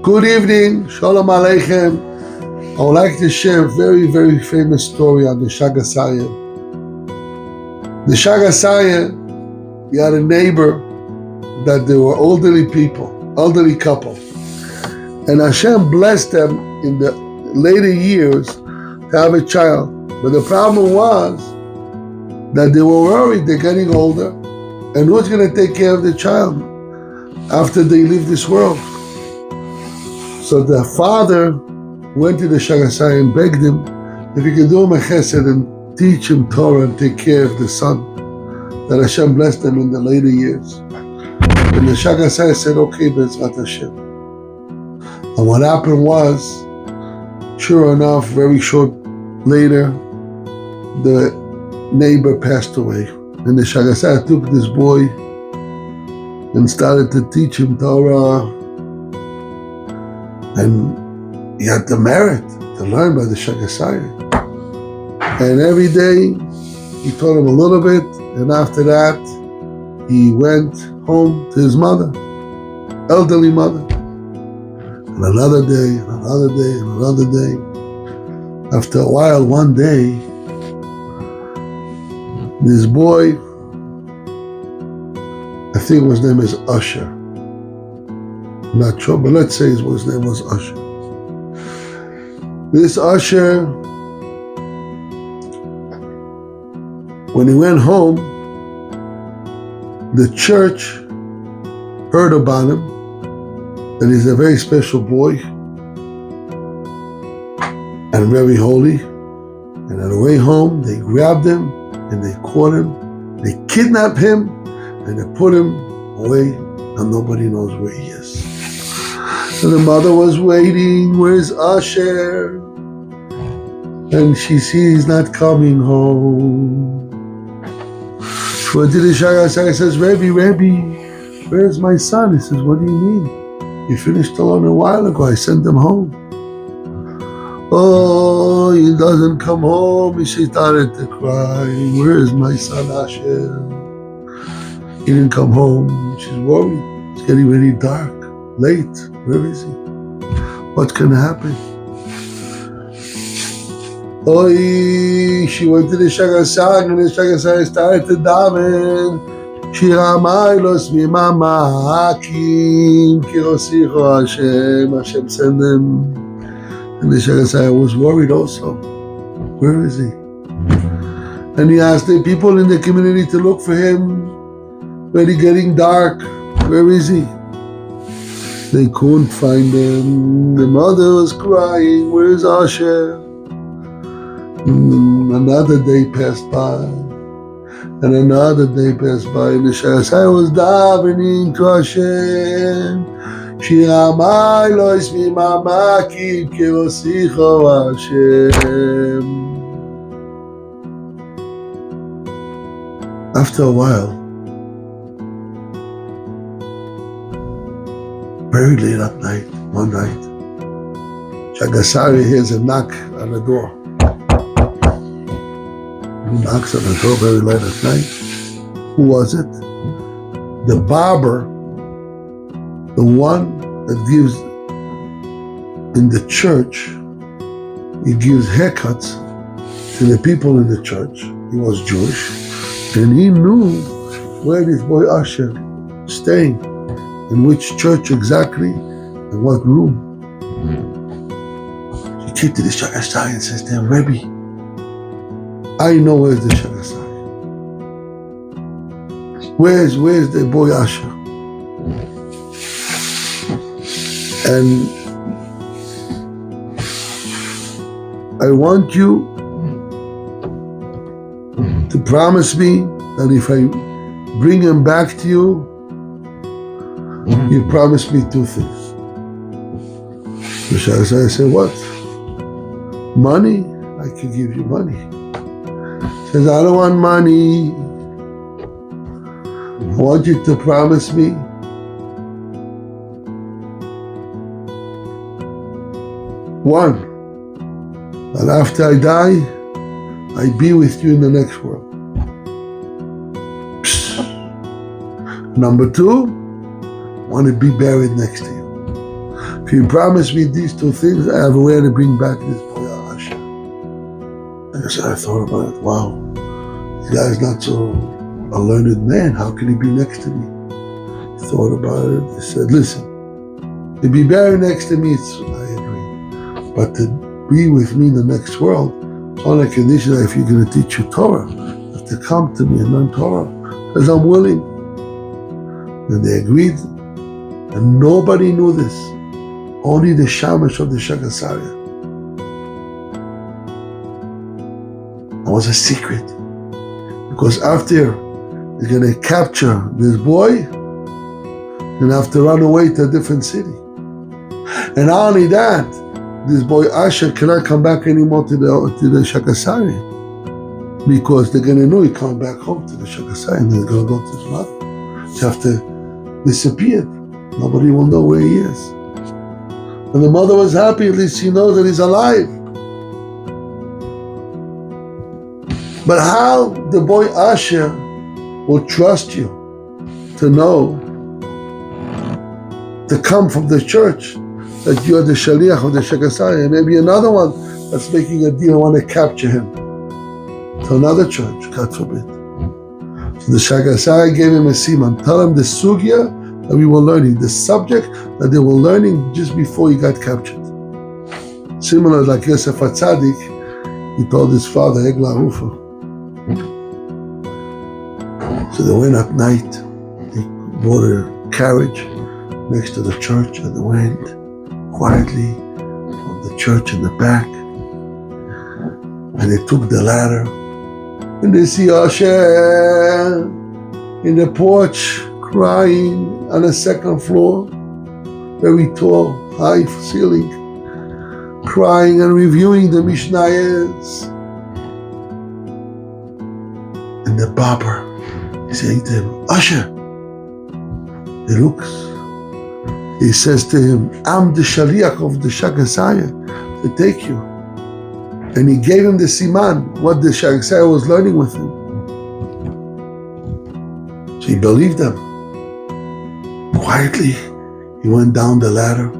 Good evening, Shalom Aleichem. I would like to share a very, very famous story on the Shagat. The Shagat, he had a neighbor that they were elderly couple. And Hashem blessed them in the later years to have a child. But the problem was that they were worried they're getting older, and who's going to take care of the child after they leave this world? So the father went to the Shagat and begged him if he could do him a chesed and teach him Torah and take care of the son, that Hashem blessed them in the later years. And the Shagat said, okay, Bezrat Hashem. And what happened was, sure enough, very short later, the neighbor passed away. And the Shagat took this boy and started to teach him Torah. And he had the merit to learn by the Shagat. And every day he taught him a little bit, and after that he went home to his mother, elderly mother. And another day, and another day, and another day. After a while, one day, this boy, I think his name is Usher. I'm not sure, but let's say his name was Usher. This Usher, when he went home, the church heard about him, that he's a very special boy and very holy. And on the way home, they grabbed him and they caught him, they kidnapped him, and they put him away, and nobody knows where he is. So the mother was waiting, where's Usher? And she sees he's not coming home. She went to the Shagat, says, Rebbe, where's my son? He says, what do you mean? He finished alone a while ago, I sent him home. Oh, he doesn't come home. She started to cry. Where is my son Asher? He didn't come home. She's worried. It's getting really dark, late. Where is he? What's going to happen? Oh, she went to the Shagat, and the Shagat started to daven. Shiramai mamakim kirosicho Hashem send them. And the Shagat was worried also. Where is he? And he asked the people in the community to look for him. Very getting dark. Where is he? They couldn't find him. The mother was crying. Where's Asher? Another day passed by. And another day passed by. And the Shagat was davening to Hashem. Shiramai lo ismi mamakim kirosicho Hashem. After a while, very late at night, one night, Shagat hears a knock on the door. He knocks on the door very late at night. Who was it? The barber, the one that gives in the church, he gives haircuts to the people in the church. He was Jewish, and he knew where this boy Asher staying, in which church exactly, in what room. He came to the Shagat and says to him, Rebbe, I know where's the Shagat. Where's the boy Asher? And I want you to promise me that if I bring him back to you, you promise me two things. The Shagat said, what? Money? I can give you money. He says, I don't want money. I want you to promise me one, that after I die, I be with you in the next world. Number two, I want to be buried next to you. If you promise me these two things, I have a way to bring back this boy Asher. And I thought about it. Wow, this guy's not so a learned man. How can he be next to me? He thought about it. He said, listen, to be buried next to me, I agree. But to be with me in the next world, it's on a condition that if you're going to teach you Torah, you have to come to me and learn Torah. Because I'm willing. And they agreed. And nobody knew this. Only the shamash of the Shagasaria. It was a secret. Because after they're going to capture this boy, and have to run away to a different city. And not only that, this boy Asher cannot come back anymore to the Shagasaria. Because they're going to know he come back home to the Shagasaria and they're going to go to his mother. He have to disappear. Nobody will know where he is. And the mother was happy, at least she knows that he's alive. But how the boy Asher will trust you to know, to come from the church, that you're the shaliach of the Shagasaria, and maybe another one that's making a deal, want to capture him to another church, God forbid. So the Shagasaria gave him a siman. Tell him the sugya that we were learning, the subject that they were learning just before he got captured. Similar like Yosef HaTzadik, he told his father, Egla Rufa. So they went at night, they bought a carriage next to the church, and they went quietly from the church in the back, and they took the ladder, and they see Asher in the porch crying on the second floor, very tall, high ceiling, crying and reviewing the Mishnayos. And the barber is saying to him, Asher. He looks. He says to him, I'm the shaliach of the Shagasaria to take you. And he gave him the siman, what the Shagasaria was learning with him. So he believed them. Quietly, he went down the ladder.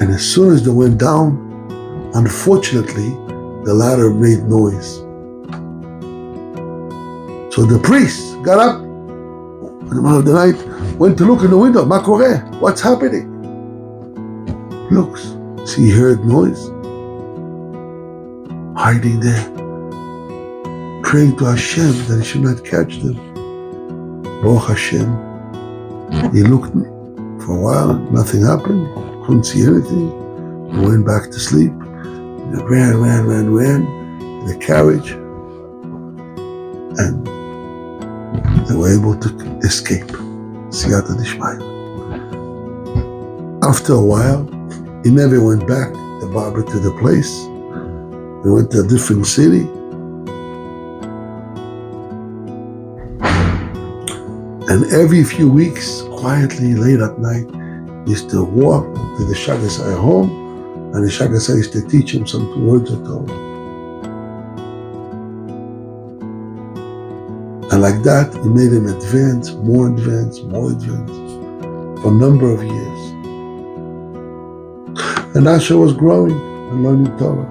And as soon as they went down, unfortunately, the ladder made noise. So the priest got up in the middle of the night, went to look in the window. Ma kore? What's happening? Looks. See, he heard noise. Hiding there. Praying to Hashem that he should not catch them. Baruch Hashem. He looked for a while, nothing happened. Couldn't see anything. He went back to sleep. He ran in the carriage. And they were able to escape. Siyata Dishmaya. After a while, he never went back, the barber, to the place. He went to a different city. And every few weeks, quietly, late at night, he used to walk to the Shagasaria home, and the Shagasaria used to teach him some words of Torah. And like that, he made him advance, more advance, for a number of years. And Asher was growing and learning Torah,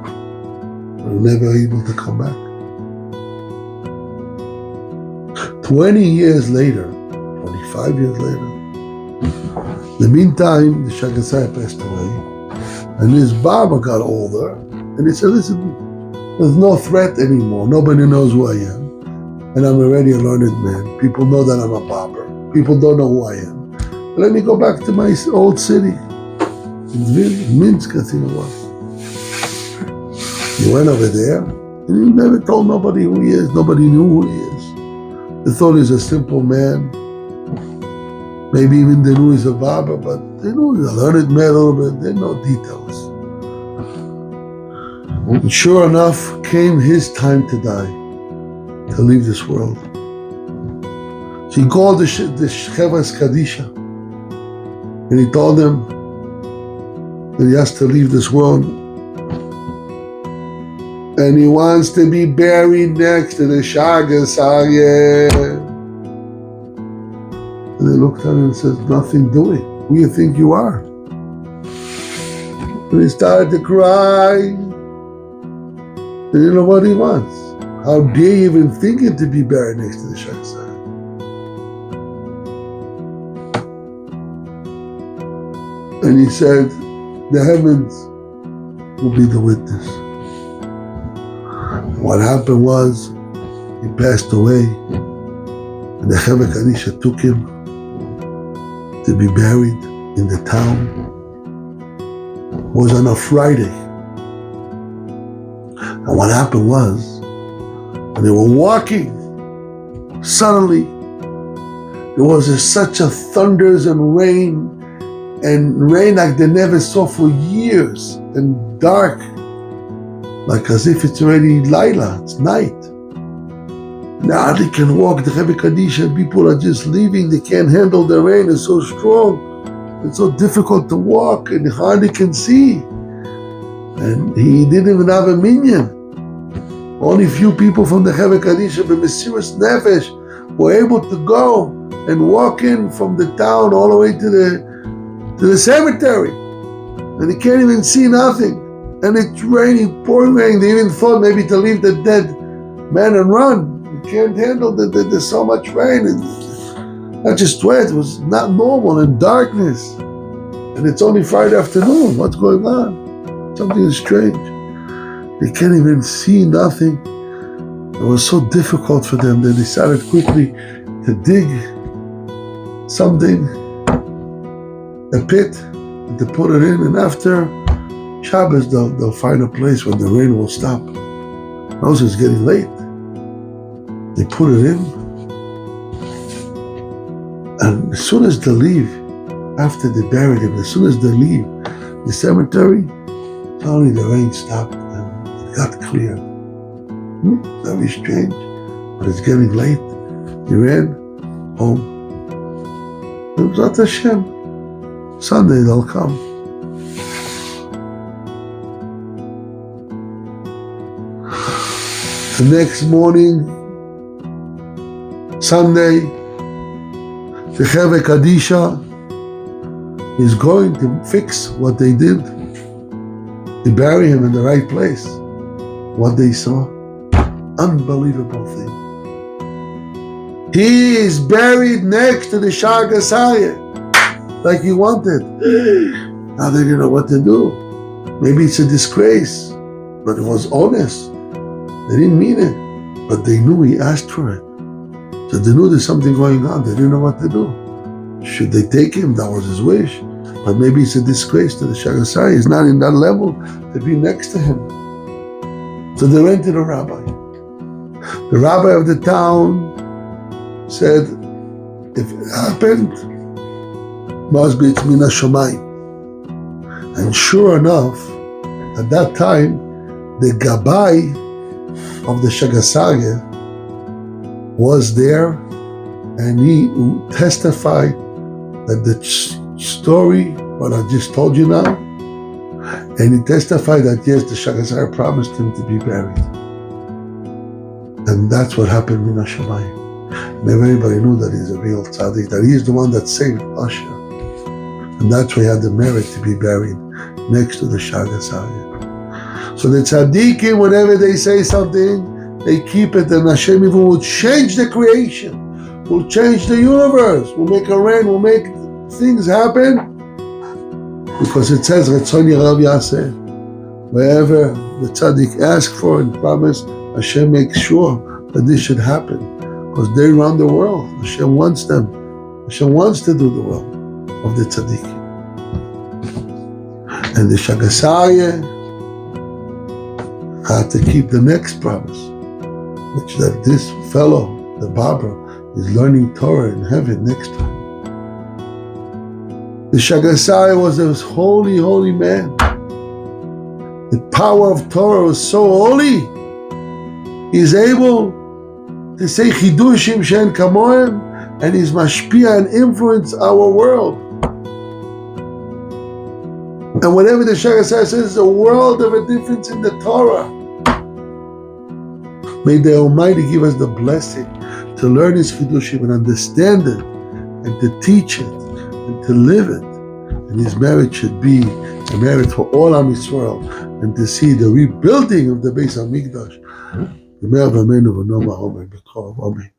but never able to come back. 20 years later, 25 years later, in the meantime, the Shagasaria passed away, and his barber got older, and he said, listen, there's no threat anymore. Nobody knows who I am. And I'm already a learned man. People know that I'm a barber. People don't know who I am. Let me go back to my old city. In Minsk, I think it was. He went over there, and he never told nobody who he is. Nobody knew who he is. They thought he's a simple man. Maybe even they knew he's a barber, but they knew he's a learned man a little bit. They know details. And sure enough, came his time to die, to leave this world. So he called the Chevas Kadisha, and he told them that he has to leave this world, and he wants to be buried next to the Shagas Arya. And they looked at him and said, nothing doing. Who you think you are? And he started to cry. And you know what he wants? How dare you even thinking to be buried next to the Shagged? And he said, the heavens will be the witness. What happened was, he passed away, and the Chevek Anisha took him to be buried in the town. It was on a Friday. And what happened was, when they were walking, suddenly there was such a thunders and rain like they never saw for years, and dark, like as if it's already Laila, it's night. Now they can walk, the Rebbe Kadisha, people are just leaving, they can't handle the rain, it's so strong, it's so difficult to walk, and hardly can see. And he didn't even have a minyan. Only few people from the Rebbe Kadisha, the Mesiras Nefesh, were able to go and walk in from the town all the way to the cemetery. And he can't even see nothing. And it's raining, pouring rain. They even thought maybe to leave the dead man and run. You can't handle there's so much rain. And not just wet, it was not normal, and darkness. And it's only Friday afternoon. What's going on? Something is strange. They can't even see nothing. It was so difficult for them. They decided quickly to dig something, a pit, and to put it in. And after Shabbos, they'll find a place where the rain will stop. Now it's getting late. They put it in. And as soon as they leave, after they buried him, as soon as they leave the cemetery, suddenly the rain stopped and it got clear. Very strange. But it's getting late. He ran home. It was at Hashem. Sunday they'll come. The next morning, Sunday, the Chevek Kadisha is going to fix what they did. They bury him in the right place. What they saw, unbelievable thing. He is buried next to the Shagged, like he wanted. Now they didn't know what to do. Maybe it's a disgrace, but it was honest. They didn't mean it, but they knew he asked for it. So they knew there's something going on. They didn't know what to do. Should they take him? That was his wish. But maybe it's a disgrace to the Shagged. He's not in that level to be next to him. So they went to the rabbi. The rabbi of the town said, if it happened, must be it's Mina Shomayim. And sure enough, at that time, the Gabbai of the Shagged was there, and he testified that the story, what I just told you now, and he testified that yes, the Shagged promised him to be buried. And that's what happened in Hashemayim. And everybody knew that he's a real tzaddik, that he's the one that saved Asher. And that's why he had the merit to be buried next to the Shagged. So the tzaddikim, whenever they say something, they keep it, and Hashem even will change the creation, will change the universe, will make a rain, will make things happen. Because it says, Retzon Yerav Yaseh. Wherever the tzaddik asks for and promise, Hashem makes sure that this should happen. Because they run the world. Hashem wants them. Hashem wants to do the will of the tzaddik. And the Shagged had to keep the next promise, which that this fellow, the barber, is learning Torah in heaven next time. The Shagged was a holy, holy man. The power of Torah was so holy. He's able to say Chidushim She'en Kamohem, and he's mashpia and influence our world. And whatever the Shagged says, is a world of a difference in the Torah. May the Almighty give us the blessing to learn His Chidushim and understand it, and to teach it, and to live it. and his marriage should be a marriage for all Am Yisrael, and to see the rebuilding of the Beis HaMikdash. Amen.